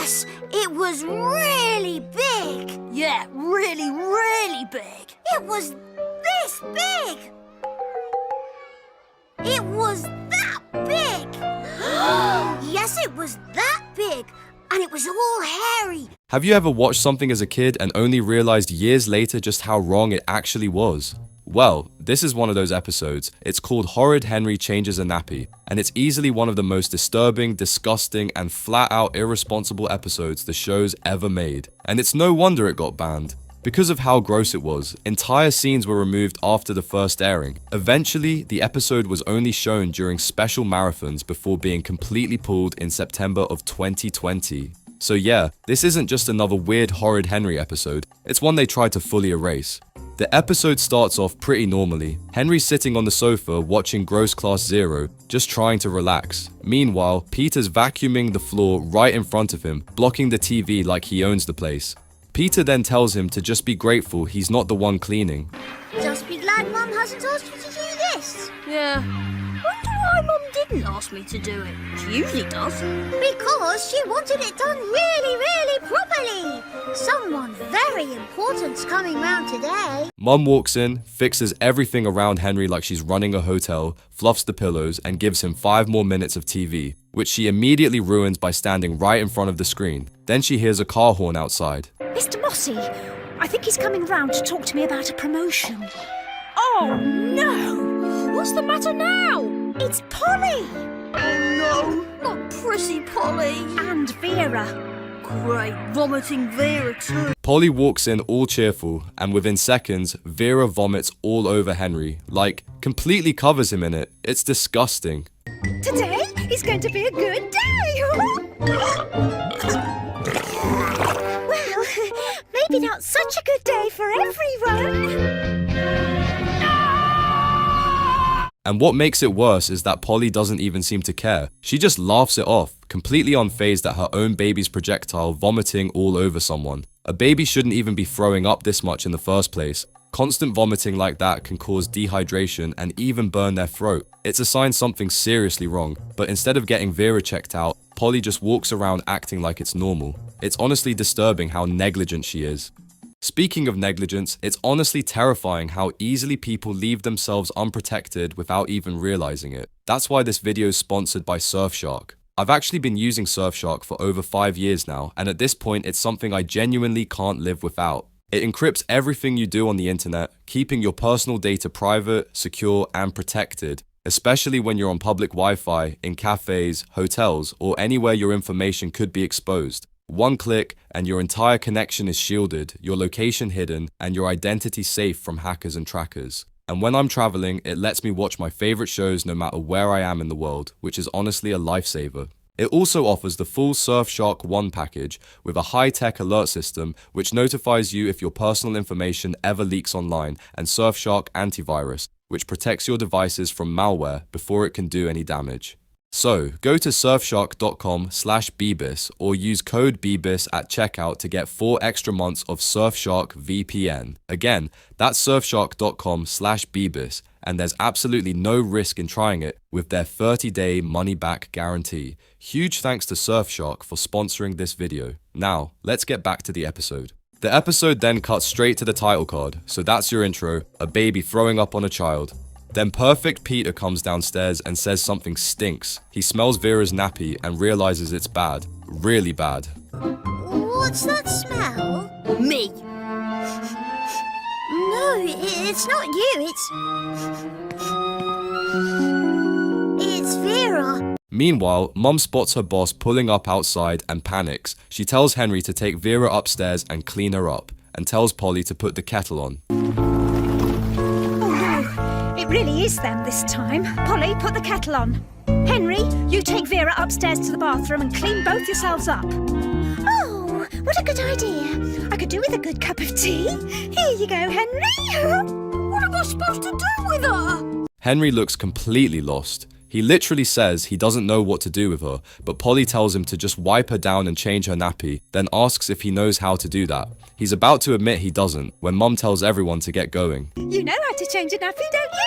Yes, it was really big. Yeah, really, really big. It was this big. It was that big. Yes, it was that big. And it was all hairy. Have you ever watched something as a kid and only realized years later just how wrong it actually was? Well, this is one of those episodes. It's called Horrid Henry Changes a Nappy, and it's easily one of the most disturbing, disgusting, and flat-out irresponsible episodes the show's ever made. And it's no wonder it got banned. Because of how gross it was, entire scenes were removed after the first airing. Eventually, the episode was only shown during special marathons before being completely pulled in September of 2020. So yeah, this isn't just another weird Horrid Henry episode, it's one they tried to fully erase. The episode starts off pretty normally. Henry's sitting on the sofa watching Gross Class Zero, just trying to relax. Meanwhile, Peter's vacuuming the floor right in front of him, blocking the TV like he owns the place. Peter then tells him to just be grateful he's not the one cleaning. Just be glad Mum hasn't asked you to do this. Yeah. Wonder why Mum didn't ask me to do it. She usually does. Because she wanted it done really, really properly. Someone very important's coming round today. Mum walks in, fixes everything around Henry like she's running a hotel, fluffs the pillows, and gives him 5 more minutes of TV, which she immediately ruins by standing right in front of the screen. Then she hears a car horn outside. Mr. Mossy, I think he's coming round to talk to me about a promotion. Oh, no! What's the matter now? It's Polly! Oh no, not Prissy Polly. And Vera. Great, vomiting Vera too. Polly walks in all cheerful, and within seconds, Vera vomits all over Henry, like, completely covers him in it. It's disgusting. Today is going to be a good day! Well, maybe not such a good day for everyone. And what makes it worse is that Polly doesn't even seem to care. She just laughs it off, completely unfazed at her own baby's projectile vomiting all over someone. A baby shouldn't even be throwing up this much in the first place. Constant vomiting like that can cause dehydration and even burn their throat. It's a sign something's seriously wrong, but instead of getting Vera checked out, Polly just walks around acting like it's normal. It's honestly disturbing how negligent she is. Speaking of negligence, it's honestly terrifying how easily people leave themselves unprotected without even realizing it. That's why this video is sponsored by Surfshark. I've actually been using Surfshark for over 5 years now, and at this point it's something I genuinely can't live without. It encrypts everything you do on the internet, keeping your personal data private, secure, and protected, especially when you're on public Wi-Fi, in cafes, hotels, or anywhere your information could be exposed. One click and your entire connection is shielded, your location hidden, and your identity safe from hackers and trackers. And when I'm traveling, it lets me watch my favorite shows no matter where I am in the world, which is honestly a lifesaver. It also offers the full Surfshark One package with a high-tech alert system which notifies you if your personal information ever leaks online, and Surfshark Antivirus, which protects your devices from malware before it can do any damage. So, go to surfshark.com/bbis or use code bbis at checkout to get 4 extra months of Surfshark VPN. Again, that's surfshark.com/bbis, and there's absolutely no risk in trying it with their 30-day money-back guarantee. Huge thanks to Surfshark for sponsoring this video. Now, let's get back to the episode. The episode then cuts straight to the title card, so that's your intro, a baby throwing up on a child. Then Perfect Peter comes downstairs and says something stinks. He smells Vera's nappy and realizes it's bad. Really bad. What's that smell? Me. No, it's not you, it's Vera. Meanwhile, Mum spots her boss pulling up outside and panics. She tells Henry to take Vera upstairs and clean her up, and tells Polly to put the kettle on. It really is them this time. Polly, put the kettle on. Henry, you take Vera upstairs to the bathroom and clean both yourselves up. Oh, what a good idea. I could do with a good cup of tea. Here you go, Henry. What am I supposed to do with her? Henry looks completely lost. He literally says he doesn't know what to do with her, but Polly tells him to just wipe her down and change her nappy, then asks if he knows how to do that. He's about to admit he doesn't, when Mum tells everyone to get going. You know how to change a nappy, don't you?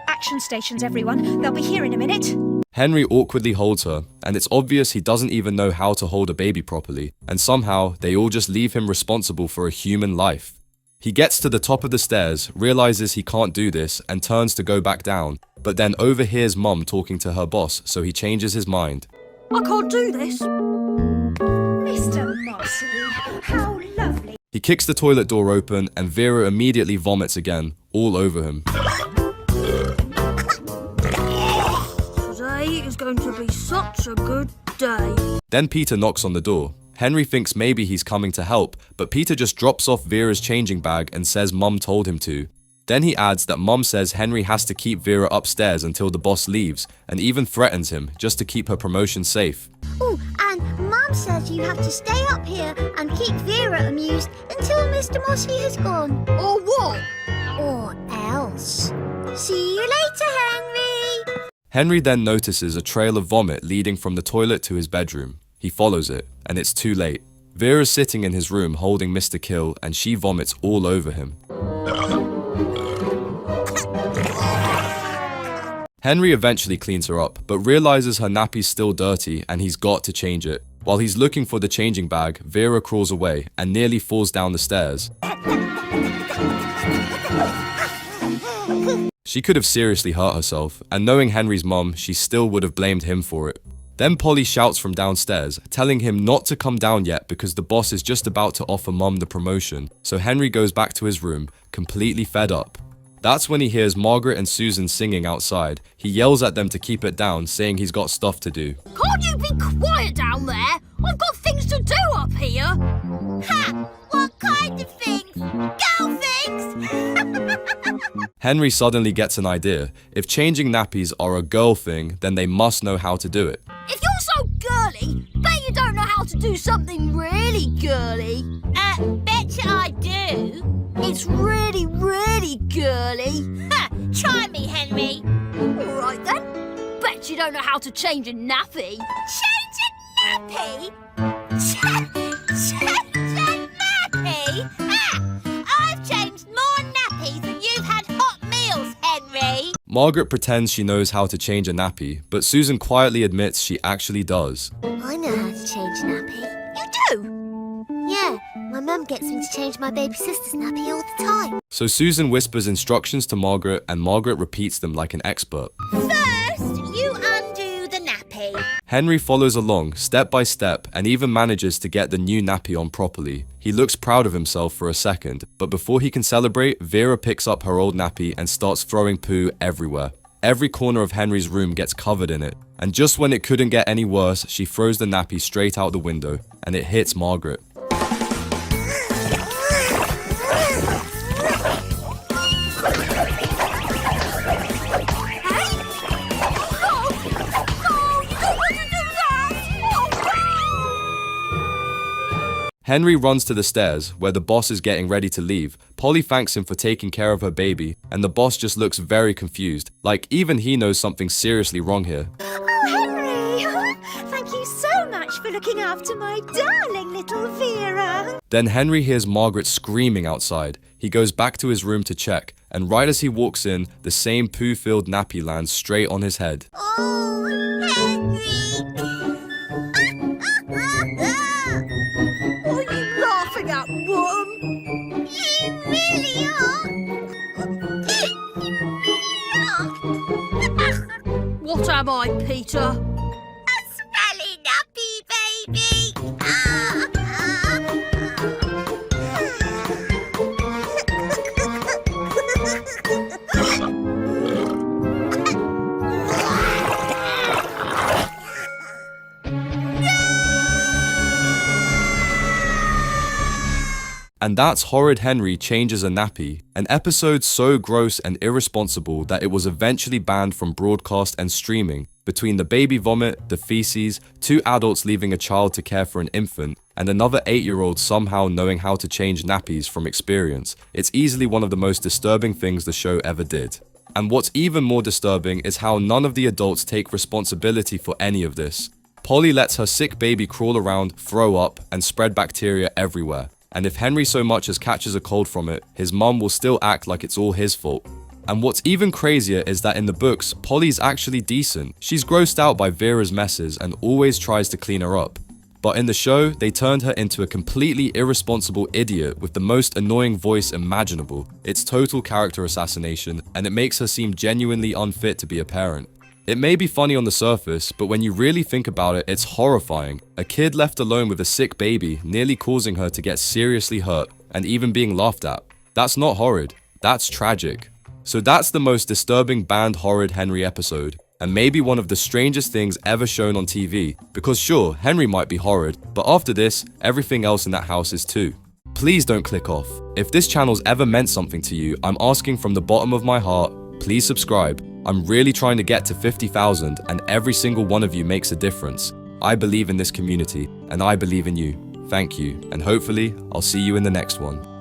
Action stations, everyone. They'll be here in a minute. Henry awkwardly holds her, and it's obvious he doesn't even know how to hold a baby properly, and somehow they all just leave him responsible for a human life. He gets to the top of the stairs, realizes he can't do this, and turns to go back down, but then overhears Mum talking to her boss, so he changes his mind. I can't do this. Mr. Mossy, how lovely. He kicks the toilet door open, and Vera immediately vomits again, all over him. Today is going to be such a good day. Then Peter knocks on the door. Henry thinks maybe he's coming to help, but Peter just drops off Vera's changing bag and says Mum told him to. Then he adds that Mum says Henry has to keep Vera upstairs until the boss leaves, and even threatens him just to keep her promotion safe. Oh, and Mum says you have to stay up here and keep Vera amused until Mr. Mossy has gone. Or what? Or else. See you later, Henry! Henry then notices a trail of vomit leading from the toilet to his bedroom. He follows it, and it's too late. Vera's sitting in his room holding Mr. Kill, and she vomits all over him. Henry eventually cleans her up, but realizes her nappy's still dirty and he's got to change it. While he's looking for the changing bag, Vera crawls away and nearly falls down the stairs. She could have seriously hurt herself, and knowing Henry's mum, she still would have blamed him for it. Then Polly shouts from downstairs, telling him not to come down yet because the boss is just about to offer Mum the promotion, so Henry goes back to his room, completely fed up. That's when he hears Margaret and Susan singing outside. He yells at them to keep it down, saying he's got stuff to do. Can't you be quiet down there? I've got things to do up here. Ha! What kind of things? Girl things? Henry suddenly gets an idea. If changing nappies are a girl thing, then they must know how to do it. If you're so girly, bet you don't know how to do something really girly. Betcha I do. It's really, really girly. Ha! Try me, Henry. All right then. Bet you don't know how to change a nappy. Change a nappy? Change a nappy? Ha! I've changed more nappies than you've had hot meals, Henry. Margaret pretends she knows how to change a nappy, but Susan quietly admits she actually does. I know how to change a nappy. You do? Yeah, my mum gets me to change my baby sister's nappy all the time. So Susan whispers instructions to Margaret, and Margaret repeats them like an expert. First, you undo the nappy. Henry follows along, step by step, and even manages to get the new nappy on properly. He looks proud of himself for a second, but before he can celebrate, Vera picks up her old nappy and starts throwing poo everywhere. Every corner of Henry's room gets covered in it, and just when it couldn't get any worse, she throws the nappy straight out the window, and it hits Margaret. Henry runs to the stairs, where the boss is getting ready to leave. Polly thanks him for taking care of her baby, and the boss just looks very confused, like even he knows something seriously wrong here. Oh, Henry! Thank you so much for looking after my darling little Vera. Then Henry hears Margaret screaming outside. He goes back to his room to check, and right as he walks in, the same poo-filled nappy lands straight on his head. Oh, Henry! What are you laughing at, Mum? You really are! What am I, Peter? A smelly nappy baby! And that's Horrid Henry Changes a Nappy, an episode so gross and irresponsible that it was eventually banned from broadcast and streaming. Between the baby vomit, the feces, 2 adults leaving a child to care for an infant, and another 8-year-old somehow knowing how to change nappies from experience, it's easily one of the most disturbing things the show ever did. And what's even more disturbing is how none of the adults take responsibility for any of this. Polly lets her sick baby crawl around, throw up, and spread bacteria everywhere. And if Henry so much as catches a cold from it, his mum will still act like it's all his fault. And what's even crazier is that in the books, Polly's actually decent. She's grossed out by Vera's messes and always tries to clean her up. But in the show, they turned her into a completely irresponsible idiot with the most annoying voice imaginable. It's total character assassination, and it makes her seem genuinely unfit to be a parent. It may be funny on the surface, but when you really think about it, it's horrifying. A kid left alone with a sick baby, nearly causing her to get seriously hurt, and even being laughed at. That's not horrid, that's tragic. So that's the most disturbing banned Horrid Henry episode, and maybe one of the strangest things ever shown on TV, because sure, Henry might be horrid, but after this, everything else in that house is too. Please don't click off. If this channel's ever meant something to you, I'm asking from the bottom of my heart, please subscribe. I'm really trying to get to 50,000, and every single one of you makes a difference. I believe in this community, and I believe in you. Thank you, and hopefully, I'll see you in the next one.